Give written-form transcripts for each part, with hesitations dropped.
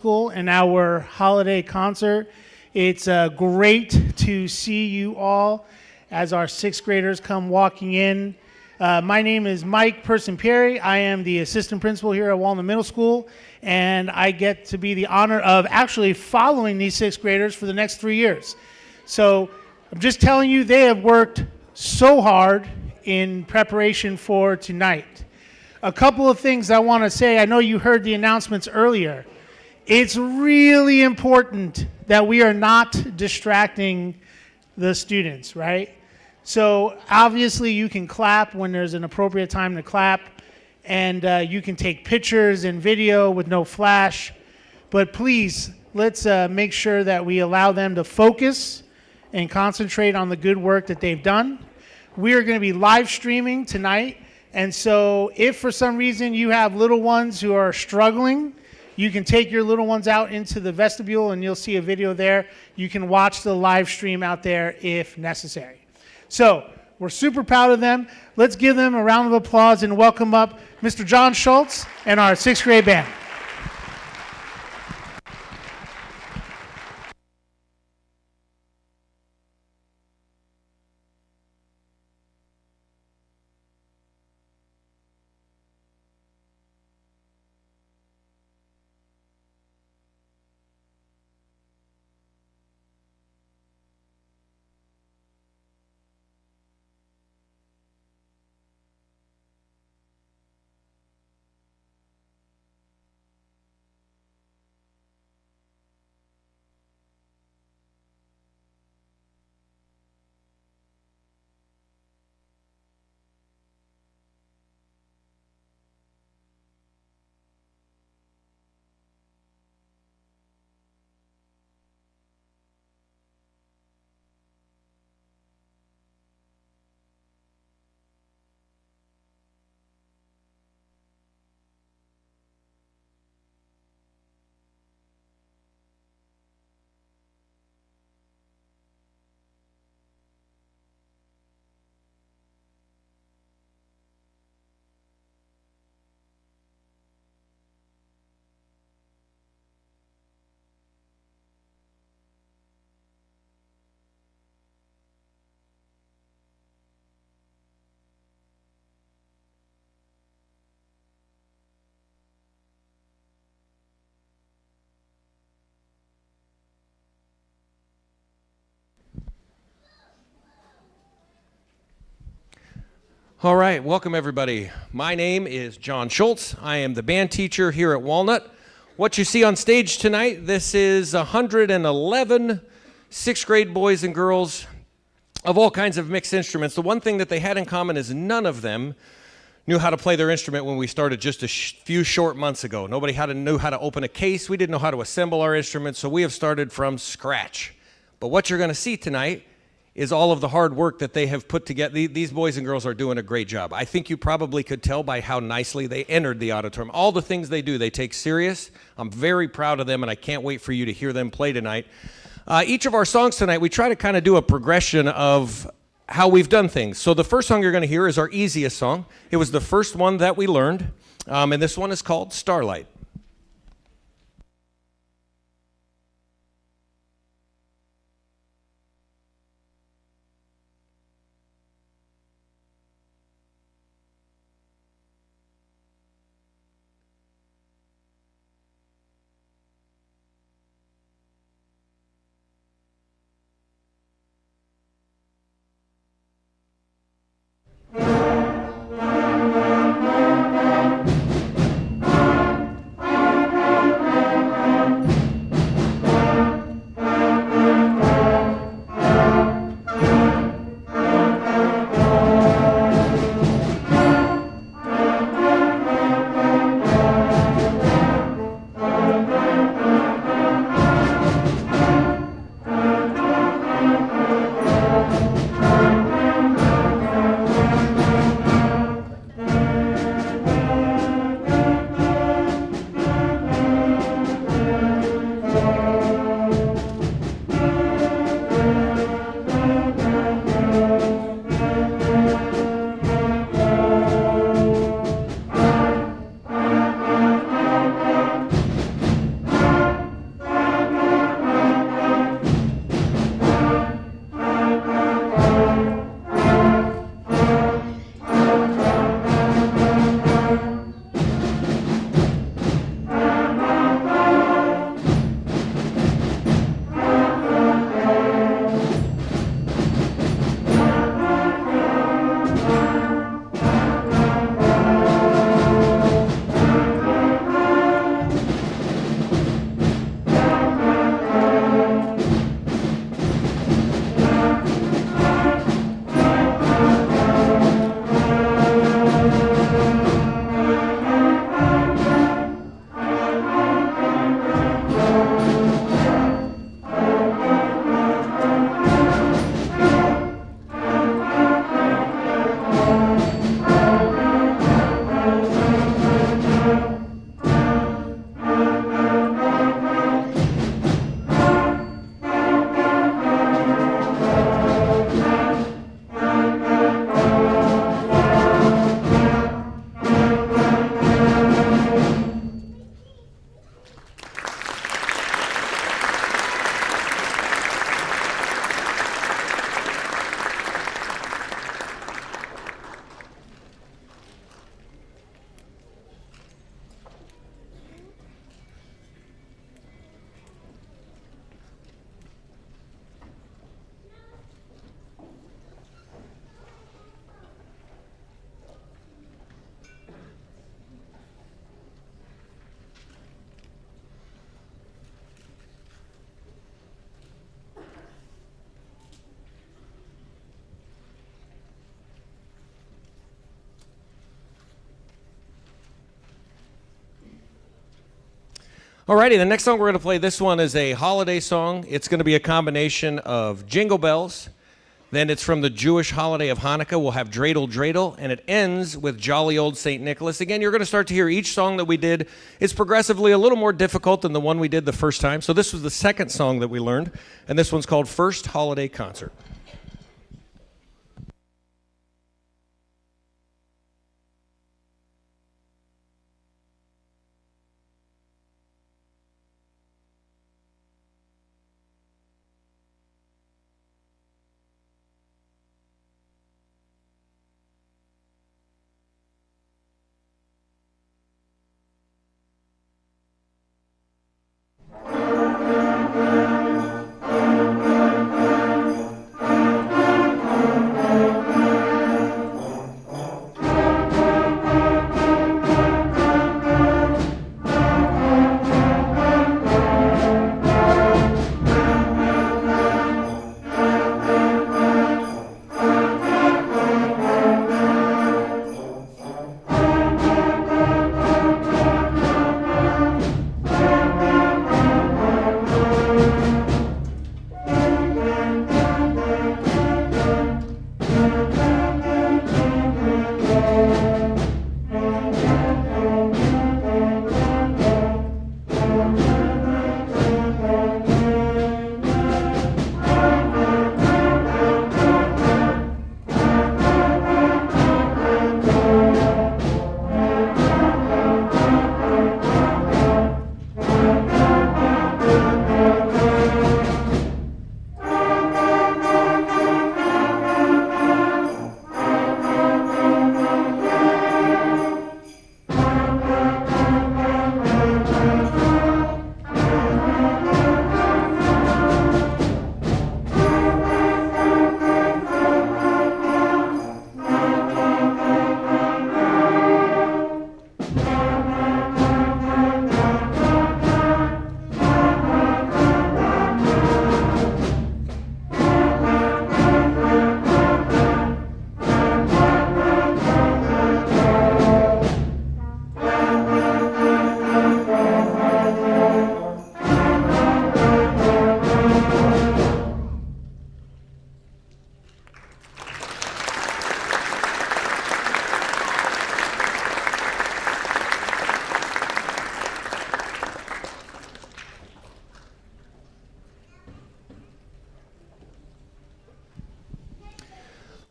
School and our holiday concert. It's great to see you all as our sixth graders come walking in. My name is Mike Person-Perry. I am the assistant principal here at Walnut Middle School, and I get to be the honor of actually following these sixth graders for the next 3 years. So I'm just telling you, they have worked so hard in preparation for tonight. A couple of things I want to say. I know you heard the announcements earlier. It's really important that we are not distracting the students, right? So obviously you can clap when there's an appropriate time to clap, and you can take pictures and video with no flash, but please, let's make sure that we allow them to focus and concentrate on the good work that they've done. We are going to be live streaming tonight, and so if for some reason you have little ones who are struggling, you can take your little ones out into the vestibule and you'll see a video there. You can watch the live stream out there if necessary. So we're super proud of them. Let's give them a round of applause and welcome up Mr. John Schultz and our sixth grade band. All right, welcome everybody. My name is John Schultz. I am the band teacher here at Walnut. What you see on stage tonight, this is 111 sixth grade boys and girls of all kinds of mixed instruments. The one thing that they had in common is none of them knew how to play their instrument when we started just a few short months ago. Nobody knew how to open a case. We didn't know how to assemble our instruments, so we have started from scratch. But what you're going to see tonight is all of the hard work that they have put together. These boys and girls are doing a great job. I think you probably could tell by how nicely they entered the auditorium. All the things they do, they take serious. I'm very proud of them, and I can't wait for you to hear them play tonight. Each of our songs tonight, we try to kind of do a progression of how we've done things. So the first song you're going to hear is our easiest song. It was the first one that we learned, and this one is called Starlight. Alrighty, the next song we're going to play, this one is a holiday song. It's going to be a combination of Jingle Bells, then it's from the Jewish holiday of Hanukkah. We'll have Dreidel Dreidel, and it ends with Jolly Old St. Nicholas. Again, you're going to start to hear each song that we did is progressively a little more difficult than the one we did the first time. So this was the second song that we learned, and this one's called First Holiday Concert.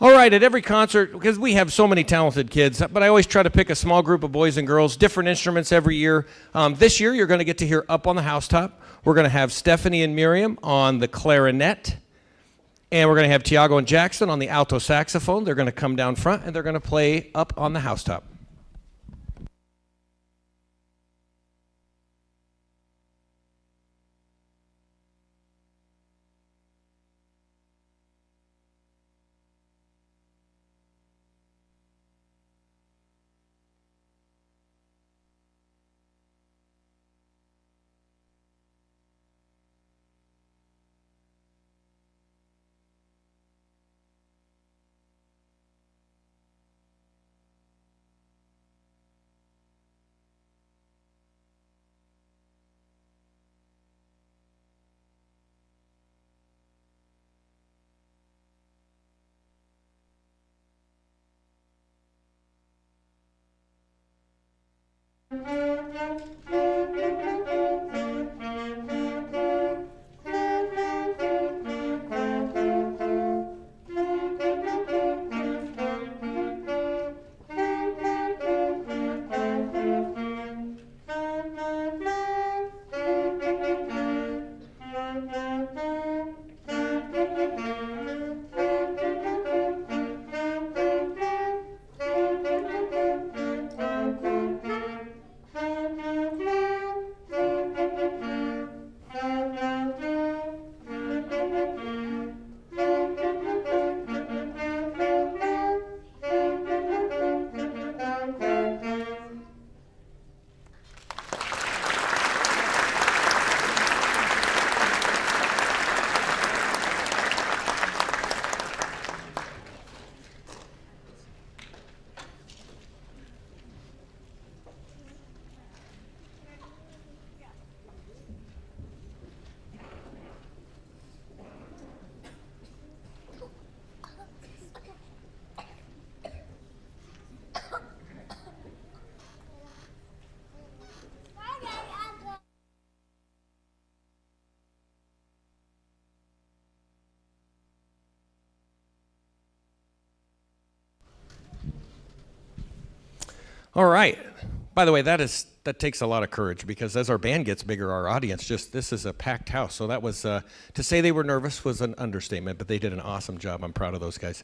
All right, at every concert, because we have so many talented kids, but I always try to pick a small group of boys and girls, different instruments every year. This year, you're going to get to hear Up on the Housetop. We're going to have Stephanie and Miriam on the clarinet, and we're going to have Tiago and Jackson on the alto saxophone. They're going to come down front, and they're going to play Up on the Housetop. All right. By the way, that takes a lot of courage because as our band gets bigger, our audience this is a packed house. So that was, to say they were nervous was an understatement, but they did an awesome job. I'm proud of those guys.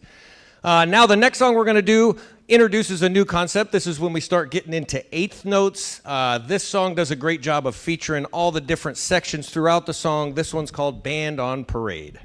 Now the next song we're going to do introduces a new concept. This is when we start getting into eighth notes. This song does a great job of featuring all the different sections throughout the song. This one's called Band on Parade.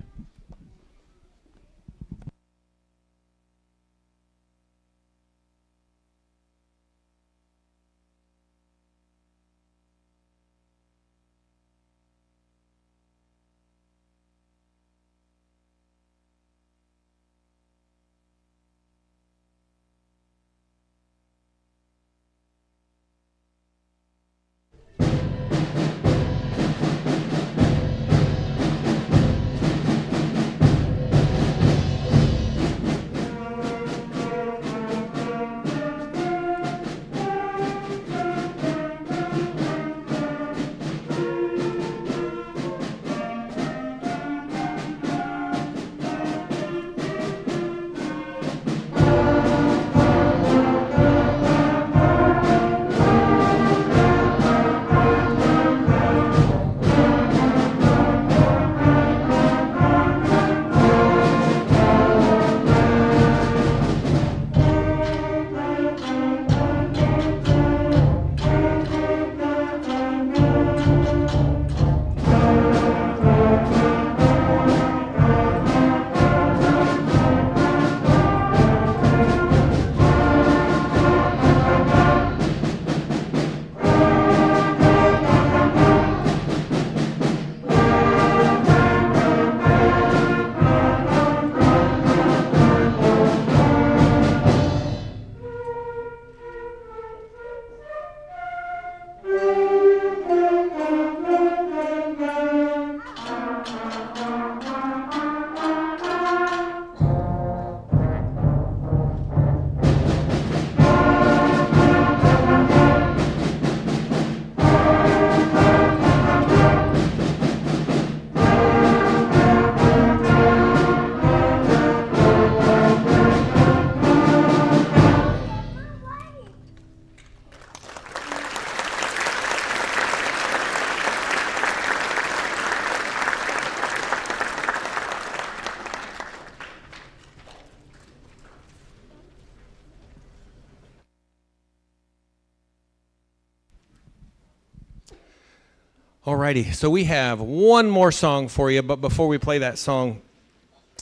Alrighty, so we have one more song for you, but before we play that song,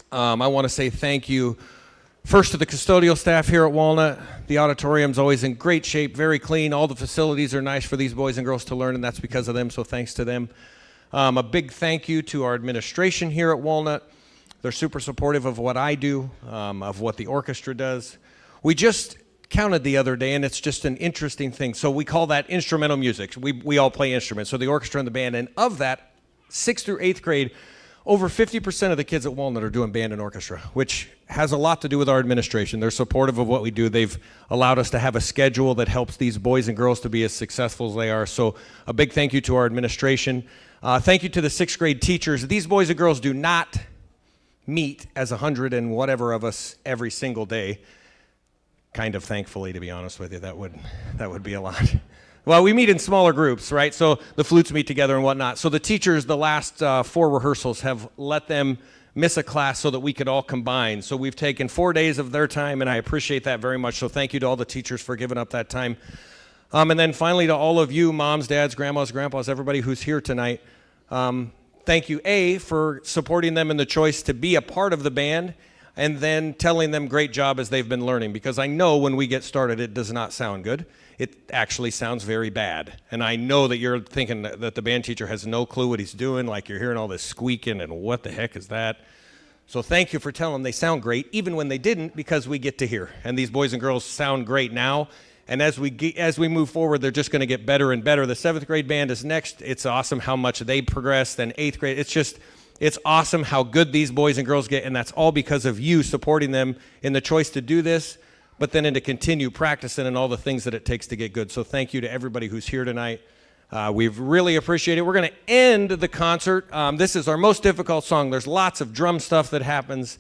I want to say thank you first to the custodial staff here at Walnut. The auditorium's always in great shape, very clean. All the facilities are nice for these boys and girls to learn, and that's because of them, so thanks to them. A big thank you to our administration here at Walnut. They're super supportive of what I do, of what the orchestra does. We just counted the other day, and it's just an interesting thing. So we call that instrumental music. We all play instruments, so the orchestra and the band. And of that, 6th through 8th grade, over 50% of the kids at Walnut are doing band and orchestra, which has a lot to do with our administration. They're supportive of what we do. They've allowed us to have a schedule that helps these boys and girls to be as successful as they are. So a big thank you to our administration. Thank you to the 6th grade teachers. These boys and girls do not meet as 100 and whatever of us every single day. Kind of thankfully, to be honest with you, that would be a lot. Well, we meet in smaller groups, right? So the flutes meet together and whatnot. So the teachers, the last 4 rehearsals, have let them miss a class so that we could all combine. So we've taken 4 days of their time, and I appreciate that very much. So thank you to all the teachers for giving up that time. And then finally to all of you, moms, dads, grandmas, grandpas, everybody who's here tonight, thank you, A, for supporting them in the choice to be a part of the band, and then telling them great job as they've been learning, because I know when we get started, it does not sound good. It actually sounds very bad. And I know that you're thinking that the band teacher has no clue what he's doing, like you're hearing all this squeaking and what the heck is that? So thank you for telling them they sound great, even when they didn't, because we get to hear. And these boys and girls sound great now. And as we move forward, they're just going to get better and better. The 7th grade band is next. It's awesome how much they progress. Then 8th grade, it's awesome how good these boys and girls get, and that's all because of you supporting them in the choice to do this, but then to continue practicing and all the things that it takes to get good. So thank you to everybody who's here tonight. We really appreciate it. We're going to end the concert. This is our most difficult song. There's lots of drum stuff that happens.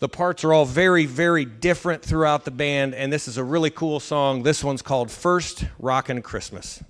The parts are all very, very different throughout the band, and this is a really cool song. This one's called First Rockin' Christmas.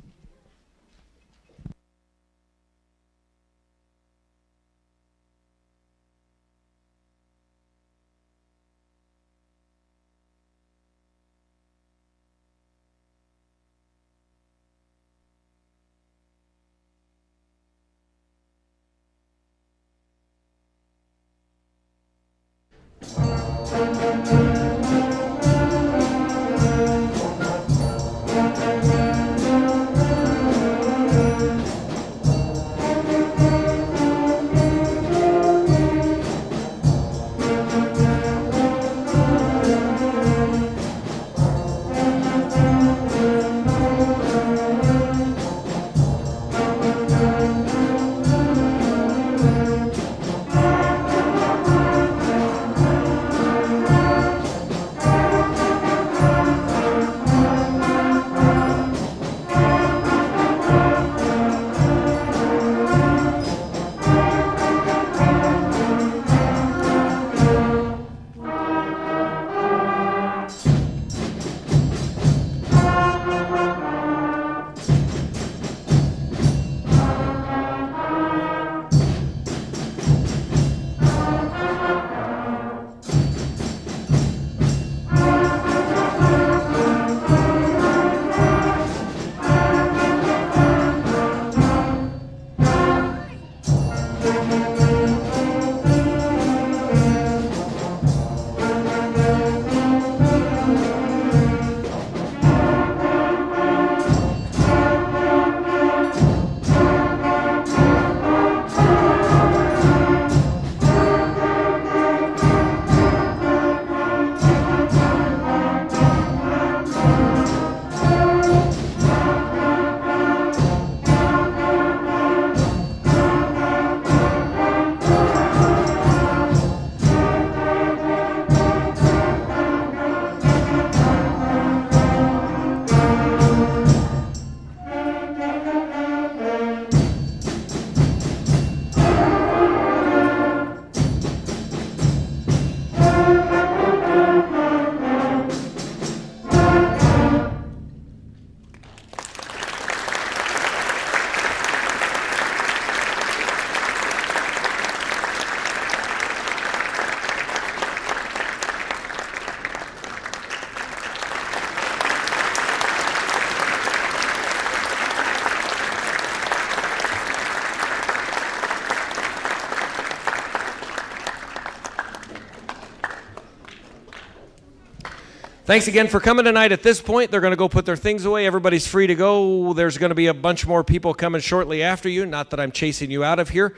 Thanks again for coming tonight. At this point, they're going to go put their things away. Everybody's free to go. There's going to be a bunch more people coming shortly after you. Not that I'm chasing you out of here,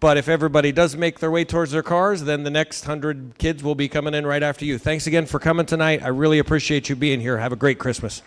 but if everybody does make their way towards their cars, then the next 100 kids will be coming in right after you. Thanks again for coming tonight. I really appreciate you being here. Have a great Christmas.